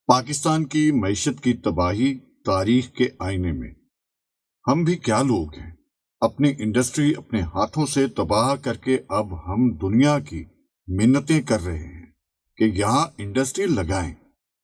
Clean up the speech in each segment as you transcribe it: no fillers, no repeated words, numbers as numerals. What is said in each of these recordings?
پاکستان کی معیشت کی تباہی تاریخ کے آئینے میں ہم بھی کیا لوگ ہیں۔ اپنی انڈسٹری اپنے ہاتھوں سے تباہ کر کے اب ہم دنیا کی منتیں کر رہے ہیں کہ یہاں انڈسٹری لگائیں۔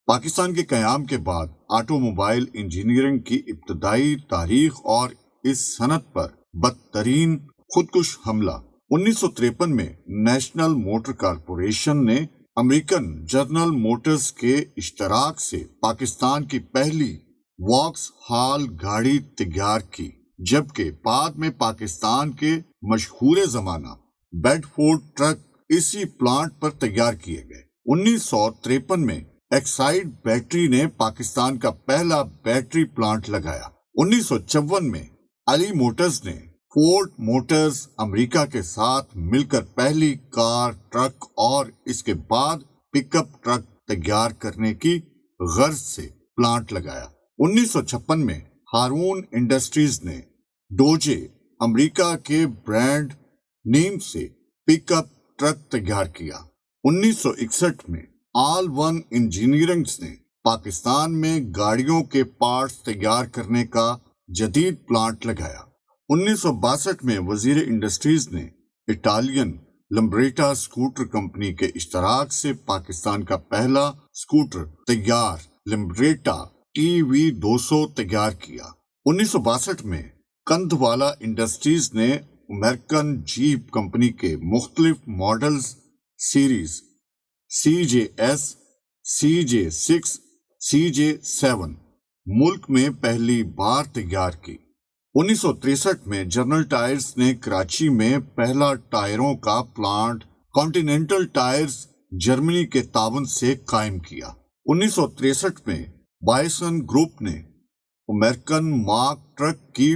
پاکستان کے قیام کے بعد آٹو موبائل انجینئرنگ کی ابتدائی تاریخ اور اس صنعت پر بدترین خودکش حملہ 1953 میں نیشنل موٹر کارپوریشن نے امریکن جنرل موٹرز کے اشتراک سے پاکستان کی پہلی واکس ہال گاڑی تیار کی، جبکہ بعد میں پاکستان کے مشہور زمانہ بیڈ فورڈ ٹرک اسی پلانٹ پر تیار کیے گئے۔ 1953 میں ایکسائڈ بیٹری نے پاکستان کا پہلا بیٹری پلانٹ لگایا۔ 1954 میں علی موٹرز نے فورڈ موٹرز امریکہ کے ساتھ مل کر پہلی کار، ٹرک اور اس کے بعد پک اپ ٹرک تیار کرنے کی غرض سے پلانٹ لگایا۔ 1956 میں ہارون انڈسٹریز نے ڈوجے امریکہ کے برانڈ نیم سے پک اپ ٹرک تیار کیا۔ 1961 میں آل ون انجینئرنگ نے پاکستان میں گاڑیوں کے پارٹس تیار کرنے کا جدید پلانٹ لگایا۔ 1962 میں وزیر انڈسٹریز نے اٹالین لمبریٹا اسکوٹر کمپنی کے اشتراک سے پاکستان کا پہلا اسکوٹر تیار لمبریٹا TV200 تیار کیا۔ 1962 میں کندھوالا انڈسٹریز نے امریکن جیپ کمپنی کے مختلف models series CJ-S، CJ6، CJ7 ملک میں پہلی بار تیار کی۔ 1963 میں جنرل ٹائرز نے کراچی میں پہلا ٹائروں کا پلانٹ کانٹیننٹل ٹائرز جرمنی کے تعاون سے قائم کیا۔ 1963 میں بائسن گروپ نے امریکن مارک ٹرک کی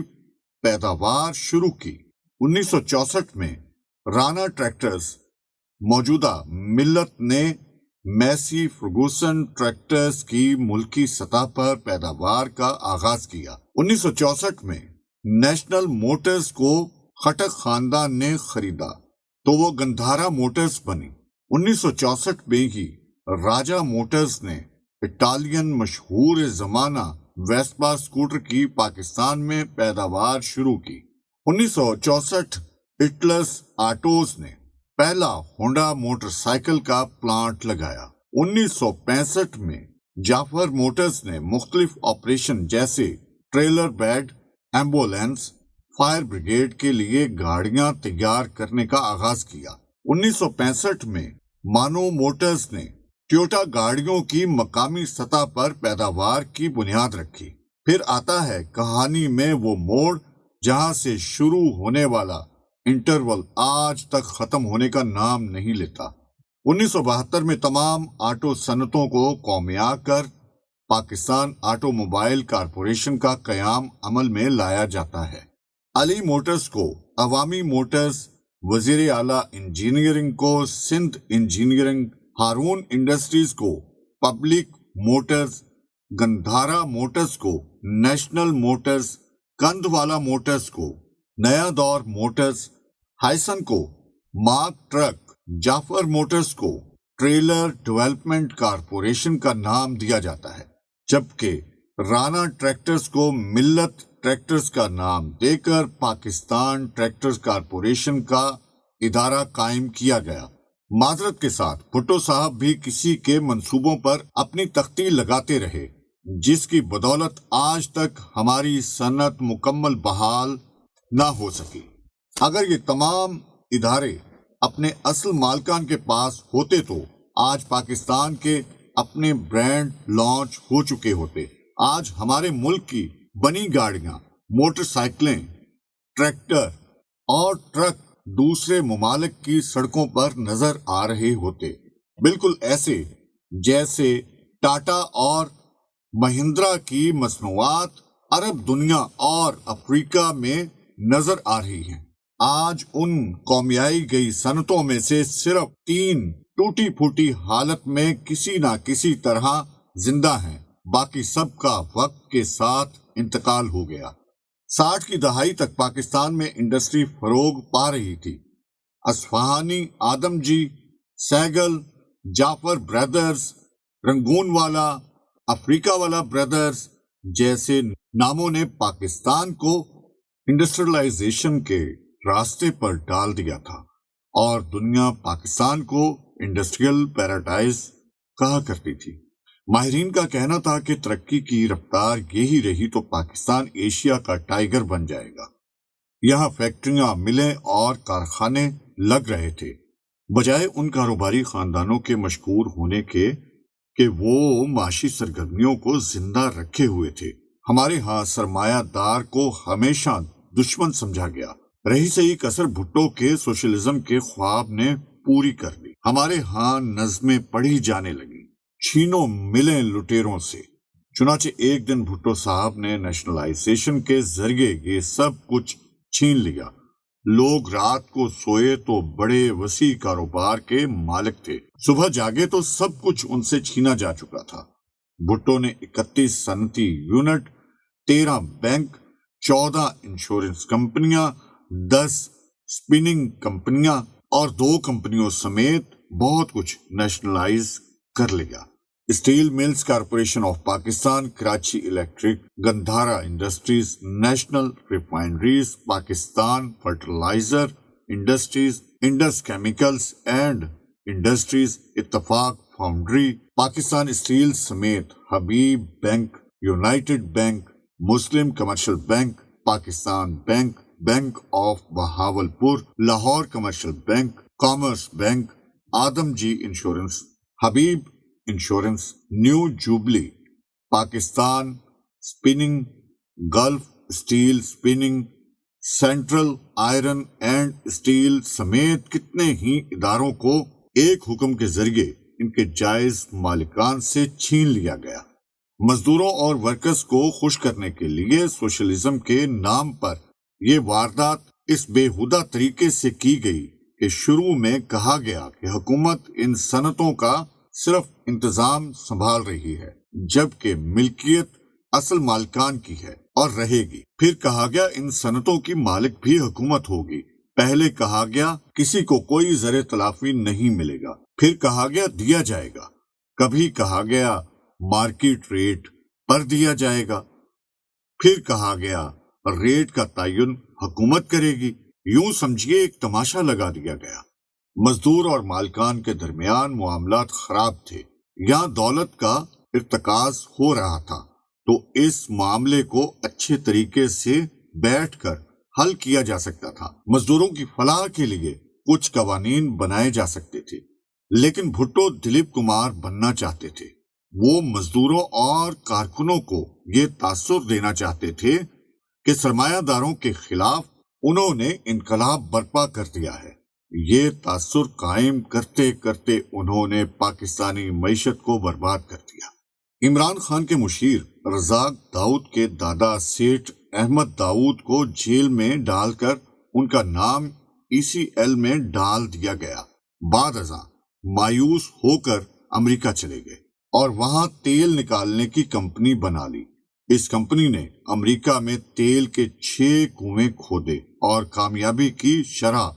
پیداوار شروع کی۔ 1964 میں رانا ٹریکٹرز موجودہ ملت نے میسی فرگوسن ٹریکٹرز کی ملکی سطح پر پیداوار کا آغاز کیا۔ 1964 میں نیشنل موٹرز کو خٹک خاندان نے خریدا تو وہ گندھارا موٹرز بنی۔ 1964 میں ہی راجہ موٹرز نے اٹالین مشہور زمانہ ویسپا اسکوٹر کی پاکستان میں پیداوار شروع کی۔ 1964 اٹلس آٹوز نے پہلا ہونڈا موٹر سائیکل کا پلانٹ لگایا۔ 1965 میں جعفر موٹرز نے مختلف آپریشن جیسے trailer bed, ambulance, fire brigade کے لیے گاڑیاں تیار کرنے کا آغاز کیا۔ 1965 میں مانو موٹرز نے ٹویوٹا گاڑیوں کی مقامی سطح پر پیداوار کی بنیاد رکھی۔ پھر آتا ہے کہانی میں وہ موڑ جہاں سے شروع ہونے والا انٹرول آج تک ختم ہونے کا نام نہیں لیتا۔ 1972 میں تمام آٹو صنعتوں کو قومیہ کر پاکستان آٹو موبائل کارپوریشن کا قیام عمل میں لایا جاتا ہے۔ علی موٹرز کو عوامی موٹرز، وزیر اعلیٰ انجینئرنگ کو سندھ انجینئرنگ، ہارون انڈسٹریز کو پبلک موٹرز، گندھارا موٹرز کو نیشنل موٹرز، کندھوالا موٹرز کو نیا دور موٹرز، ہائسن کو مارک ٹرک، جعفر موٹرز کو ٹریلر ڈیولپمنٹ کارپوریشن کا نام دیا جاتا ہے، جبکہ رانا ٹریکٹرز کو ملت ٹریکٹرز کا نام دے کر پاکستان ٹریکٹرز کارپوریشن کا ادارہ قائم کیا گیا۔ معذرت کے ساتھ بھٹو صاحب بھی کسی کے منصوبوں پر اپنی تختی لگاتے رہے، جس کی بدولت آج تک ہماری صنعت مکمل بحال نہ ہو سکی۔ اگر یہ تمام ادارے اپنے اصل مالکان کے پاس ہوتے تو آج پاکستان کے اپنے برانڈ لانچ ہو چکے ہوتے۔ آج ہمارے ملک کی بنی گاڑیاں، موٹر سائیکلیں، ٹریکٹر اور ٹرک دوسرے ممالک کی سڑکوں پر نظر آ رہے ہوتے، بالکل ایسے جیسے ٹاٹا اور مہندرا کی مصنوعات عرب دنیا اور افریقہ میں نظر آ رہی ہیں۔ آج ان قومیائی گئی صنعتوں میں سے صرف 3 ٹوٹی پھوٹی حالت میں کسی نہ کسی طرح زندہ ہیں، باقی سب کا وقت کے ساتھ انتقال ہو گیا۔ 60 کی دہائی تک پاکستان میں انڈسٹری فروغ پا رہی تھی۔ اصفہانی، آدم جی، سیگل، جعفر برادرز، رنگون والا، افریقہ والا برادرز جیسے ناموں نے پاکستان کو انڈسٹریلائزیشن کے راستے پر ڈال دیا تھا اور دنیا پاکستان کو انڈسٹریل پیراڈائز کہا کرتی تھی۔ ماہرین کا کہنا تھا کہ ترقی کی رفتار یہی رہی تو پاکستان ایشیا کا ٹائیگر بن جائے گا۔ یہاں فیکٹریاں، ملیں اور کارخانے لگ رہے تھے، بجائے ان کاروباری خاندانوں کے مشکور ہونے کے کہ وہ معاشی سرگرمیوں کو زندہ رکھے ہوئے تھے۔ ہمارے ہاں سرمایہ دار کو ہمیشہ دشمن سمجھا گیا۔ رہی سہی کسر بھٹو کے سوشلزم کے خواب نے پوری کر لی۔ ہمارے ہاں نظمیں پڑھی جانے لگیں، چھینو ملیں لٹیروں سے۔ چنانچہ ایک دن بھٹو صاحب نے نیشنلائزیشن کے ذریعے یہ سب کچھ چھین لیا۔ لوگ رات کو سوئے تو بڑے وسیع کاروبار کے مالک تھے، صبح جاگے تو سب کچھ ان سے چھینا جا چکا تھا۔ بھٹو نے 31 صنعتی یونٹ، 13 بینک، 14 انشورنس کمپنیاں، 10 اسپننگ کمپنیاں اور 2 کمپنیوں سمیت بہت کچھ نیشنلائز کر لیا۔ Steel Mills Corporation of Pakistan, Karachi Electric, Gandhara Industries, National Refineries Pakistan, Fertiliser Industries, Indus Chemicals and Industries, Ittefaq Foundry, Pakistan Steel سمیت Habib Bank, United Bank, Muslim Commercial Bank, Pakistan Bank, Bank of Bahawalpur, Lahore Commercial Bank, Commerce Bank, Adamjee Insurance, Habib Insurance, New Jubilee, Pakistan Spinning, Gulf Steel Spinning, Central Iron and Steel سمیت کتنے ہی اداروں کو ایک حکم کے ذریعے ان کے جائز مالکان سے چھین لیا گیا۔ مزدوروں اور ورکرز کو خوش کرنے کے لیے سوشلزم کے نام پر یہ واردات اس بےہودہ طریقے سے کی گئی کہ شروع میں کہا گیا کہ حکومت ان صنعتوں کا صرف انتظام سنبھال رہی ہے، جبکہ ملکیت اصل مالکان کی ہے اور رہے گی۔ پھر کہا گیا ان صنعتوں کی مالک بھی حکومت ہوگی۔ پہلے کہا گیا کسی کو کوئی زر تلافی نہیں ملے گا، پھر کہا گیا دیا جائے گا، کبھی کہا گیا مارکیٹ ریٹ پر دیا جائے گا، پھر کہا گیا ریٹ کا تعین حکومت کرے گی۔ یوں سمجھیے ایک تماشا لگا دیا گیا۔ مزدور اور مالکان کے درمیان معاملات خراب تھے، یہاں دولت کا ارتکاز ہو رہا تھا، تو اس معاملے کو اچھے طریقے سے بیٹھ کر حل کیا جا سکتا تھا۔ مزدوروں کی فلاح کے لیے کچھ قوانین بنائے جا سکتے تھے، لیکن بھٹو دلیپ کمار بننا چاہتے تھے۔ وہ مزدوروں اور کارکنوں کو یہ تاثر دینا چاہتے تھے کہ سرمایہ داروں کے خلاف انہوں نے انقلاب برپا کر دیا ہے۔ یہ تاثر قائم کرتے کرتے انہوں نے پاکستانی معیشت کو برباد کر دیا۔ عمران خان کے مشیر رزاق داؤد کے دادا سیٹھ احمد داؤد کو جیل میں ڈال کر ان کا نام ECL میں ڈال دیا گیا۔ بعد ازاں مایوس ہو کر امریکہ چلے گئے اور وہاں تیل نکالنے کی کمپنی بنا لی۔ اس کمپنی نے امریکہ میں تیل کے 6 کنویں کھودے اور کامیابی کی شرح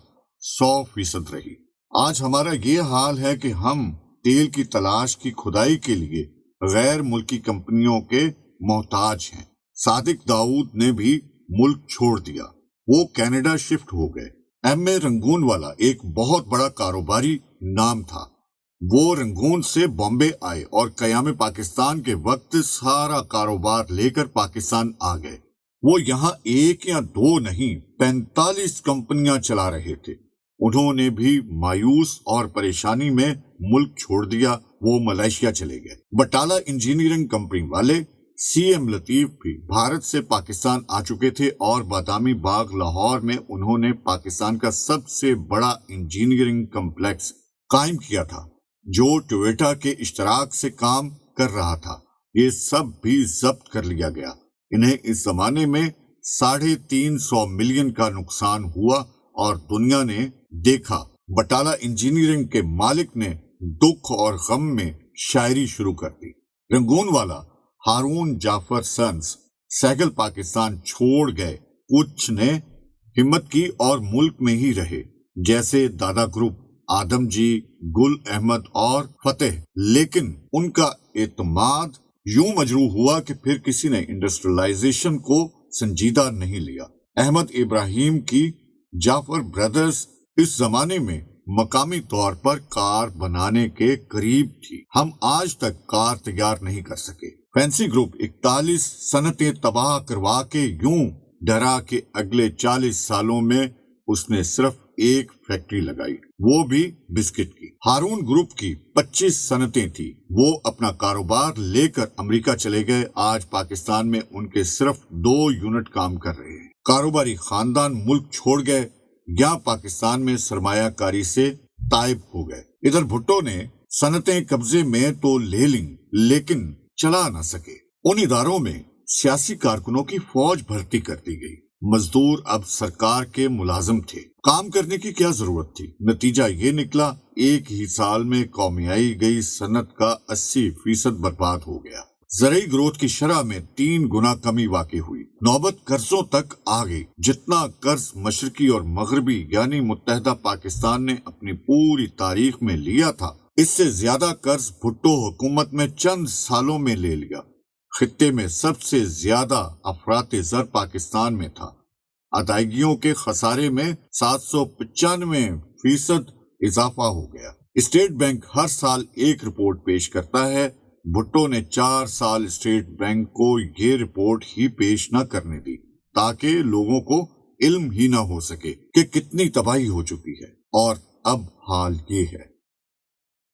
100% رہی۔ آج ہمارا یہ حال ہے کہ ہم تیل کی تلاش کی کھدائی کے لیے غیر ملکی کمپنیوں کے محتاج ہیں۔ صادق داؤد نے بھی ملک چھوڑ دیا، وہ کینیڈا شفٹ ہو گئے۔ MA رنگون والا ایک بہت بڑا کاروباری نام تھا۔ وہ رنگون سے بامبے آئے اور قیام پاکستان کے وقت سارا کاروبار لے کر پاکستان آ گئے۔ وہ یہاں 1 یا 2 نہیں 45 کمپنیاں چلا رہے تھے۔ انہوں نے بھی مایوس اور پریشانی میں ملک چھوڑ دیا، وہ ملائیشیا چلے گئے۔ بٹالہ انجینئرنگ کمپنی والے CM لطیف بھی بھارت سے پاکستان آ چکے تھے اور بادامی باغ لاہور میں انہوں نے پاکستان کا سب سے بڑا انجینئرنگ کمپلیکس قائم کیا تھا جو ٹویوٹا کے اشتراک سے کام کر رہا تھا۔ یہ سب بھی ضبط کر لیا گیا۔ انہیں اس زمانے میں 350 ملین کا نقصان ہوا اور دنیا نے دیکھا۔ بٹالہ انجینئرنگ کے مالک نے دکھ اور غم میں شاعری شروع کر دی۔ رنگون والا ہارون جعفر سنس سیکل پاکستان چھوڑ گئے، کچھ نے ہمت کی اور ملک میں ہی رہے، جیسے دادا گروپ، آدم جی، گل احمد اور فتح، لیکن ان کا اعتماد یوں مجروح ہوا کہ پھر کسی نے انڈسٹریلائزیشن کو سنجیدہ نہیں لیا۔ احمد ابراہیم کی جعفر برادرز اس زمانے میں مقامی طور پر کار بنانے کے قریب تھی۔ ہم آج تک کار تیار نہیں کر سکے۔ فینسی گروپ 41 صنعتیں تباہ کروا کے یوں ڈرا کہ اگلے 40 سالوں میں اس نے صرف ایک فیکٹری لگائی، وہ بھی بسکٹ کی۔ ہارون گروپ کی 25 صنعتیں تھی، وہ اپنا کاروبار لے کر امریکہ چلے گئے۔ آج پاکستان میں ان کے صرف 2 یونٹ کام کر رہے ہیں۔ کاروباری خاندان ملک چھوڑ گئے یا پاکستان میں سرمایہ کاری سے تائب ہو گئے۔ ادھر بھٹو نے صنعتیں قبضے میں تو لے لیں لیکن چلا نہ سکے۔ ان اداروں میں سیاسی کارکنوں کی فوج بھرتی کر دی گئی۔ مزدور اب سرکار کے ملازم تھے۔ کام کرنے کی کیا ضرورت تھی؟ نتیجہ یہ نکلا، ایک ہی سال میں قومیائی گئی صنعت کا 80% برباد ہو گیا۔ زرعی گروتھ کی شرح میں 3 گنا کمی واقع ہوئی۔ نوبت قرضوں تک آ گئی۔ جتنا قرض مشرقی اور مغربی یعنی متحدہ پاکستان نے اپنی پوری تاریخ میں لیا تھا، اس سے زیادہ قرض بھٹو حکومت میں چند سالوں میں لے لیا۔ خطے میں سب سے زیادہ افراط زر پاکستان میں تھا۔ ادائیگیوں کے خسارے میں 795% اضافہ ہو گیا۔ اسٹیٹ بینک ہر سال ایک رپورٹ پیش کرتا ہے، بھٹو نے 4 سال اسٹیٹ بینک کو یہ رپورٹ ہی پیش نہ کرنے دی تاکہ لوگوں کو علم ہی نہ ہو سکے کہ کتنی تباہی ہو چکی ہے، اور اب حال یہ ہے۔